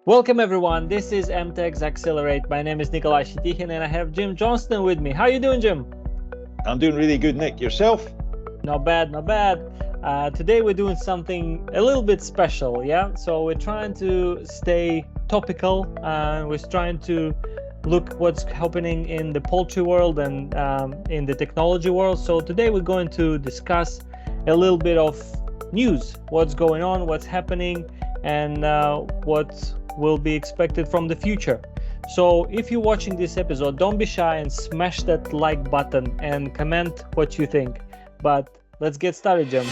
Welcome everyone, this is MTech's Accelerate. My name is Nikolai Shitihin and I have Jim Johnston with me. How are you doing, Jim? I'm doing really good, Nick. Yourself? Not bad, not bad. Today we're doing something a little bit special, yeah? So we're trying to stay topical. We're trying to look what's happening in the poultry world and in the technology world. So today we're going to discuss a little bit of news, what's going on, what's happening, and what will be expected from the future. So if you're watching this episode, don't be shy and smash that like button and comment what you think. But let's get started, Jim.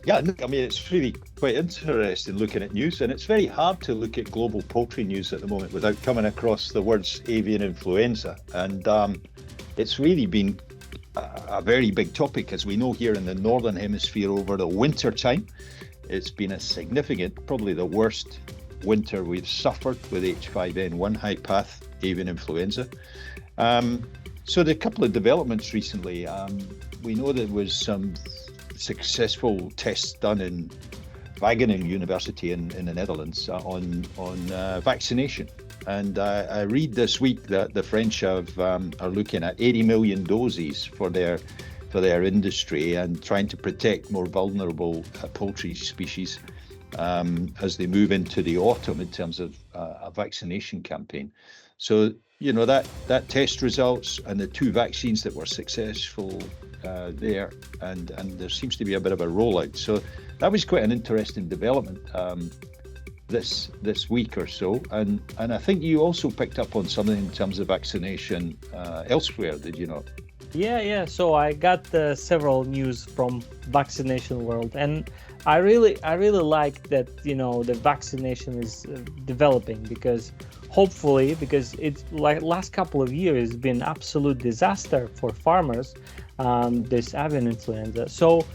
Yeah, I mean, it's really quite interesting looking at news, and it's very hard to look at global poultry news at the moment without coming across the words avian influenza. And it's really been a very big topic, as we know here in the Northern Hemisphere over the winter time. It's been a significant, probably the worst winter we've suffered with H5N1 high path avian influenza. So there are a couple of developments recently. We know there was some successful tests done in Wageningen University in the Netherlands on vaccination. And I read this week that the French are looking at 80 million doses for their industry and trying to protect more vulnerable poultry species as they move into the autumn in terms of a vaccination campaign. So, you know, that test results and the two vaccines that were successful there, and there seems to be a bit of a rollout. So that was quite an interesting development this week or so, and I think you also picked up on something in terms of vaccination elsewhere, did you not? Yeah. So I got several news from vaccination world, and I really like that, you know, the vaccination is developing, because hopefully, because it's like last couple of years has been absolute disaster for farmers, this avian influenza. So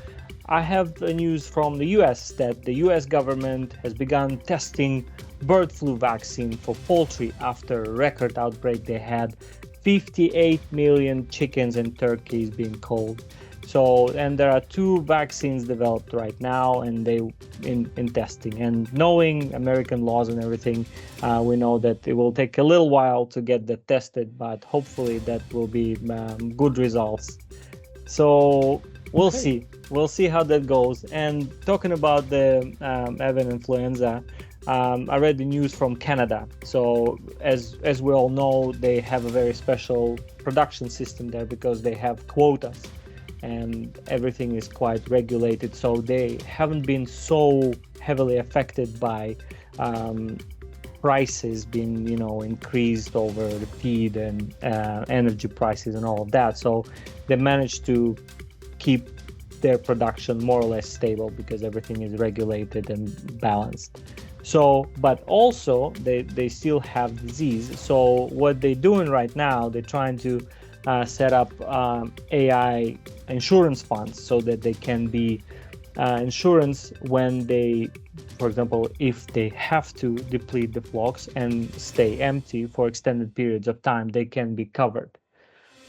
I have news from the US that the US government has begun testing bird flu vaccine for poultry after a record outbreak. They had 58 million chickens and turkeys being culled. So, and there are two vaccines developed right now, and they in testing. And knowing American laws and everything, we know that it will take a little while to get that tested, but hopefully that will be good results. So we'll see. We'll see how that goes. And talking about the avian influenza, I read the news from Canada. So as we all know, they have a very special production system there because they have quotas and everything is quite regulated. So they haven't been so heavily affected by prices being, you know, increased over the feed and energy prices and all of that. So they managed to keep their production more or less stable because everything is regulated and balanced. So, but also they still have disease. So what they're doing right now, they're trying to set up AI insurance funds so that they can be insurance when they, for example, if they have to deplete the flocks and stay empty for extended periods of time, they can be covered.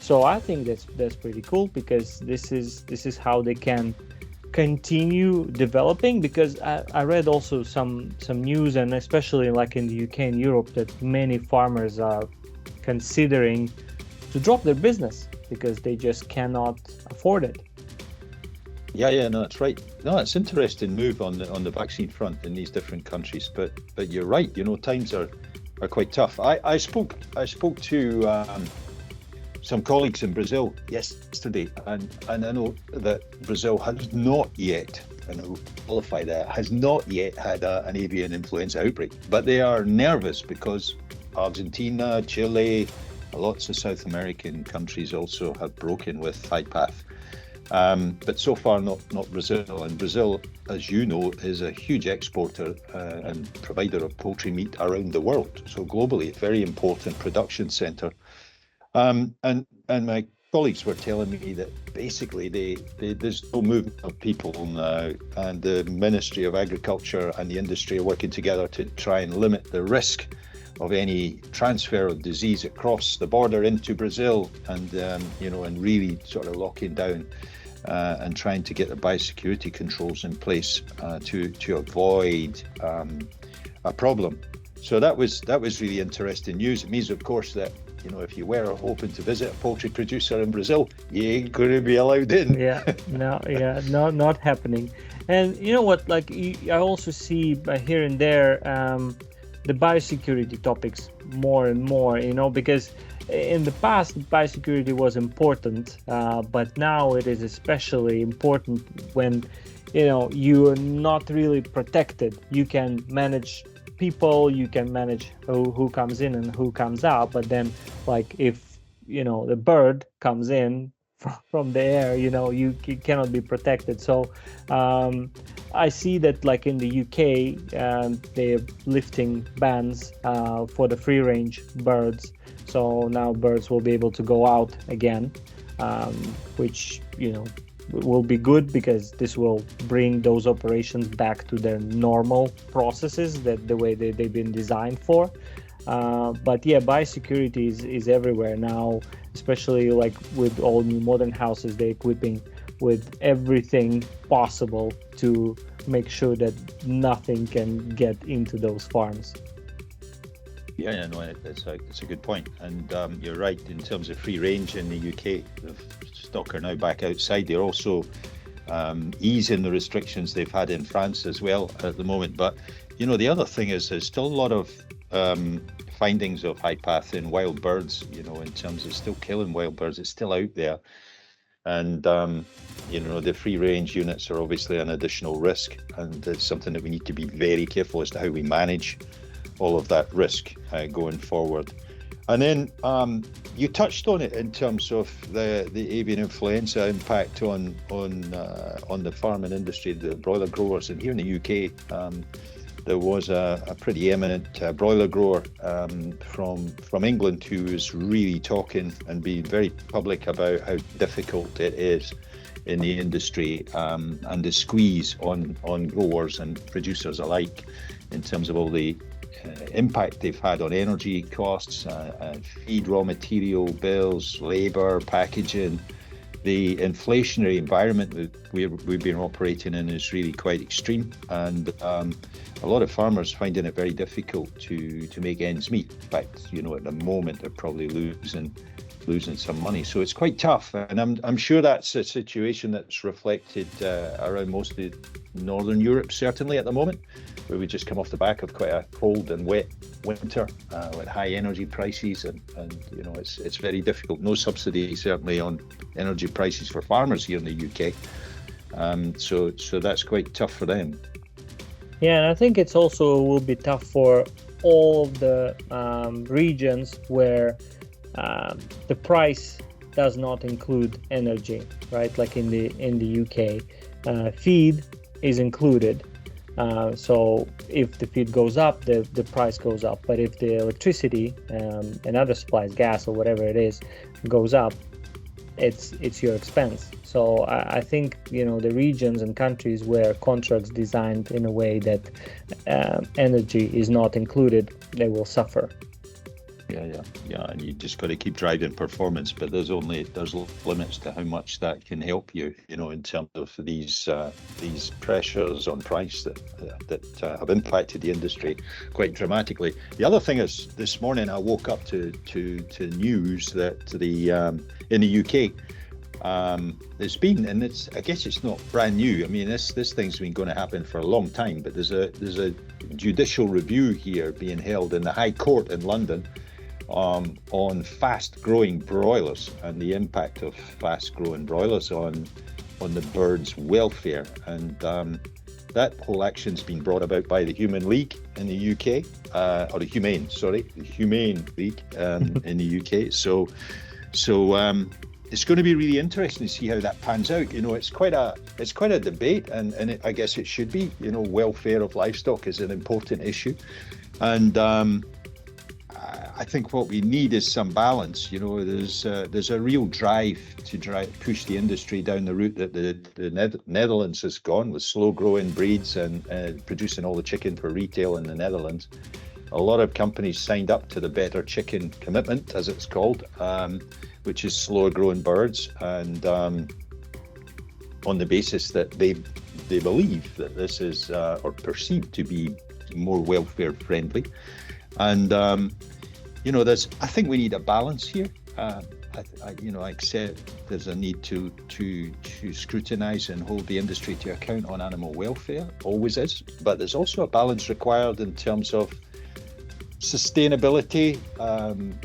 So I think that's pretty cool, because this is how they can continue developing. Because I read also some news, and especially like in the UK and Europe, that many farmers are considering to drop their business because they just cannot afford it. Yeah, no, that's right. No, it's an interesting move on the vaccine front in these different countries. But you're right. You know, times are quite tough. I spoke to some colleagues in Brazil yesterday, and I know that Brazil has not yet, and I will qualify that, has not yet had an avian influenza outbreak, but they are nervous because Argentina, Chile, lots of South American countries also have broken with high path, but so far not Brazil. And Brazil, as you know, is a huge exporter and provider of poultry meat around the world. So globally, a very important production centre. And my colleagues were telling me that basically there's no movement of people now, and the Ministry of Agriculture and the industry are working together to try and limit the risk any transfer of disease across the border into Brazil, and and really sort of locking down and trying to get the biosecurity controls in place to avoid a problem. So that was really interesting news. It means, of course, that if you were hoping to visit a poultry producer in Brazil, you ain't going to be allowed in. Not happening. And you know what? Like I also see here and there the biosecurity topics more and more. Because in the past biosecurity was important, but now it is especially important when you are not really protected. You can manage people, you can manage who comes in and who comes out, but then like if the bird comes in from the air, you cannot be protected. So I see that like in the UK they're lifting bans for the free range birds, so now birds will be able to go out again, which will be good because this will bring those operations back to their normal processes, that the way they've been designed for. But yeah, biosecurity is everywhere now, especially like with all new modern houses. They're equipping with everything possible to make sure that nothing can get into those farms. Yeah, no, it's a good point, and you're right in terms of free range in the UK. The stock are now back outside. They're also easing the restrictions they've had in France as well at the moment. But the other thing is there's still a lot of findings of high path in wild birds. In terms of still killing wild birds, it's still out there, and the free range units are obviously an additional risk, and it's something that we need to be very careful as to how we manage all of that risk going forward. And then you touched on it in terms of the avian influenza impact on the farming industry, the broiler growers. And here in the UK, there was a pretty eminent broiler grower from England who was really talking and being very public about how difficult it is in the industry, and the squeeze on growers and producers alike in terms of all the impact they've had on energy costs, feed, raw material bills, labour, packaging. The inflationary environment that we've been operating in is really quite extreme, and a lot of farmers finding it very difficult to make ends meet. In fact, at the moment they're probably losing some money, so it's quite tough. And I'm sure that's a situation that's reflected around most of Northern Europe, certainly at the moment, where we just come off the back of quite a cold and wet winter with high energy prices, and it's very difficult. No subsidy certainly on energy prices for farmers here in the UK, so that's quite tough for them. Yeah, and I think it's also will be tough for all of the regions where the price does not include energy, right? Like in the UK, feed is included. So if the feed goes up, the price goes up. But if the electricity and other supplies, gas or whatever it is, goes up, it's your expense. So I think the regions and countries where contracts designed in a way that energy is not included, they will suffer. Yeah, and you just got to keep driving performance, but there's limits to how much that can help you, in terms of these pressures on price that have impacted the industry quite dramatically. The other thing is, this morning I woke up to news that in the UK, there's been, and I guess it's not brand new. I mean, this thing's been going to happen for a long time, but there's a judicial review here being held in the High Court in London on fast-growing broilers and the impact of fast-growing broilers on the birds' welfare. And that whole action's been brought about by the Human League in the UK, or the Humane League in the UK. So it's going to be really interesting to see how that pans out. It's quite a debate, and I guess it should be. Welfare of livestock is an important issue, and I think what we need is some balance. There's a real drive to push the industry down the route that the Netherlands has gone, with slow growing breeds and producing all the chicken for retail in the Netherlands. a lot of companies signed up to the Better Chicken Commitment, as it's called, which is slower growing birds, and on the basis that they believe that this is or perceived to be more welfare friendly. And I think we need a balance here. I accept there's a need to scrutinise and hold the industry to account on animal welfare, always is, but there's also a balance required in terms of sustainability,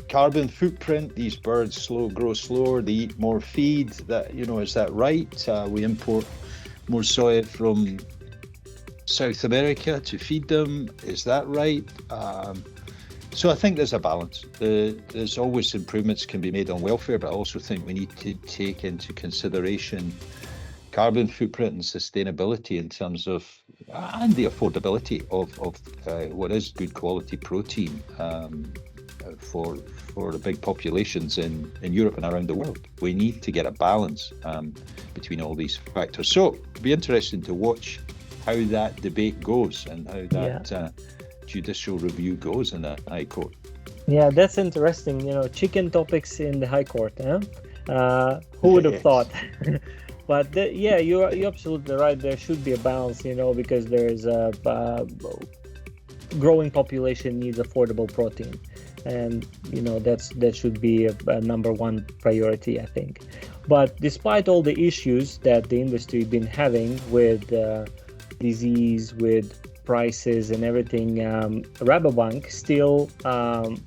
carbon footprint. These birds grow slower, they eat more feed. Is that right? We import more soy from South America to feed them. Is that right? So I think there's a balance. There's always improvements can be made on welfare, but I also think we need to take into consideration carbon footprint and sustainability in terms of, and the affordability of what is good quality protein for the big populations in Europe and around the world. We need to get a balance between all these factors. So it'll be interesting to watch how that debate goes and how that judicial review goes in the High Court. Yeah, that's interesting. Chicken topics in the High Court. Who would have thought? But you're absolutely right. There should be a balance, because there's a growing population needs affordable protein, and that should be a number one priority, I think. But despite all the issues that the industry been having with disease, with prices and everything, Rabobank still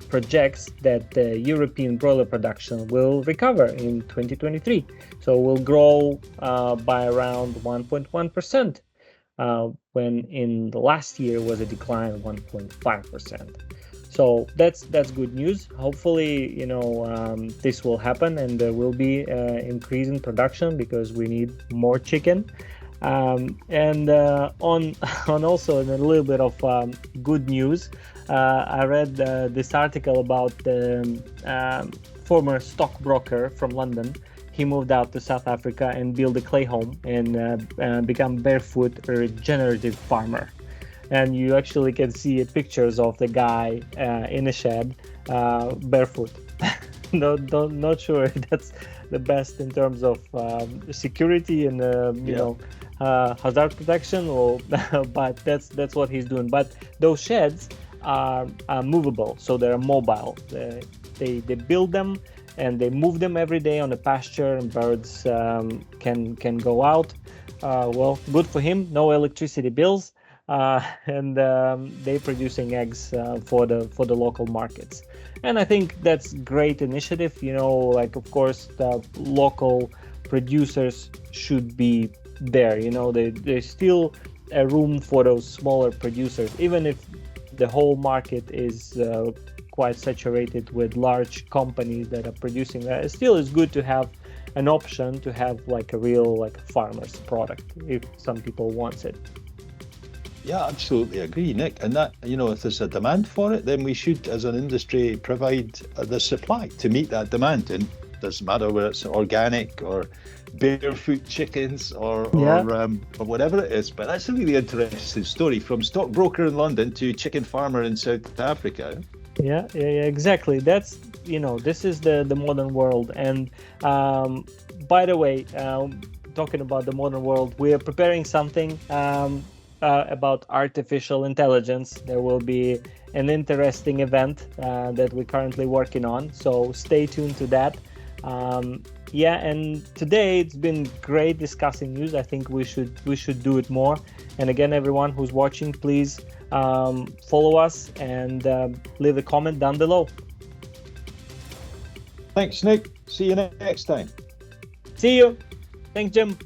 projects that the European broiler production will recover in 2023. So will grow by around 1.1%, when in the last year was a decline of 1.5%. So that's good news. Hopefully, this will happen and there will be increase in production because we need more chicken. And on also in a little bit of good news, I read this article about the former stockbroker from London. He moved out to South Africa and built a clay home and become barefoot regenerative farmer. And you actually can see pictures of the guy in a shed barefoot. Not sure if that's the best in terms of security and hazard protection, but that's what he's doing. But those sheds are movable, so they're mobile. They build them and they move them every day on the pasture, and birds can go out. Well, good for him. No electricity bills, and they're producing eggs for the local markets. And I think that's great initiative. Of course, the local producers should be there. There's still a room for those smaller producers, even if the whole market is quite saturated with large companies that are producing that. It still is good to have an option to have a real farmer's product if some people want it. Yeah, absolutely agree, Nick. And that, if there's a demand for it, then we should, as an industry, provide the supply to meet that demand. And it doesn't matter whether it's organic or barefoot chickens or whatever it is. But that's a really interesting story, from stockbroker in London to chicken farmer in South Africa. Yeah, exactly. That's, this is the modern world. And by the way, talking about the modern world, we are preparing something about artificial intelligence. There will be an interesting event that we're currently working on, so stay tuned to that. And today it's been great discussing news. I think we should do it more. And again, everyone who's watching, please follow us and leave a comment down below. Thanks, Nick. See you next time. See you. Thanks, Jim.